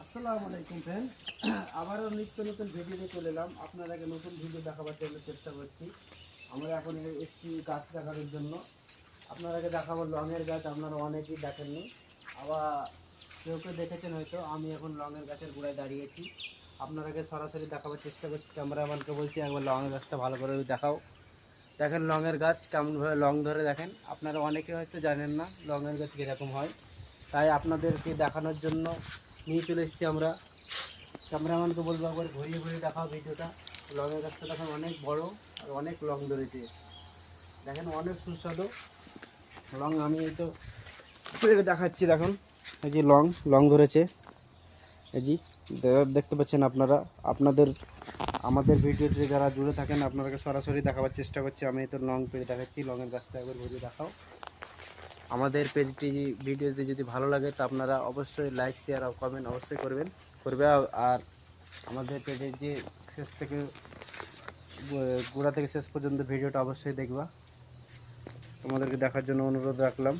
আসসালামু আলাইকুম ফ্রেন্ড, আবারও নিত্য নতুন ভিডিওতে চলে এলাম। আপনাদেরকে নতুন ভিডিও দেখাবার জন্য চেষ্টা করছি। আমরা এখন এসেছি গাছ দেখানোর জন্য। আপনাদেরকে দেখাবো লংয়ের গাছ। আপনারা অনেকেই দেখেননি, আবার কেউ কেউ দেখেছেন হয়তো। আমি এখন লংয়ের গাছের গোড়ায় দাঁড়িয়েছি, আপনাদেরকে সরাসরি দেখাবার চেষ্টা করছি। ক্যামেরাম্যানকে বলছি একবার লংয়ের গাছটা ভালো করে দেখাও। দেখেন লংয়ের গাছ কেমনভাবে লং ধরে, দেখেন। আপনারা অনেকে হয়তো জানেন না লংয়ের গাছ কীরকম হয়, তাই আপনাদেরকে দেখানোর জন্য নিয়ে চলে এসেছি আমরা। ক্যামেরাম্যানকে বলবো একবার ঘুরিয়ে ঘুরিয়ে দেখাও ভিডিওটা। লংয়ের গাছটা দেখেন অনেক বড় আর অনেক লং ধরেছে, দেখেন অনেক সুস্বাদু লং। আমি এই তো দেখাচ্ছি, দেখুন এই যে লং লং ধরেছে, এই যে দেখতে পাচ্ছেন আপনারা। আমাদের ভিডিওতে যারা জুড়ে থাকেন আপনাদেরকে সরাসরি দেখাবার চেষ্টা করছি। আমি তো লং পেজ দেখাচ্ছি, লংয়ের গাছটা একবার ঘুরিয়ে দেখাও। আমাদের পেজটি ভিডিওতে যদি ভালো লাগে তো আপনারা অবশ্যই লাইক শেয়ার আর কমেন্ট অবশ্যই করবে। আর আমাদের পেজের যে শেষ থেকে গোড়া থেকে শেষ পর্যন্ত ভিডিওটা অবশ্যই দেখবা। তোমাদেরকে দেখার জন্য অনুরোধ রাখলাম।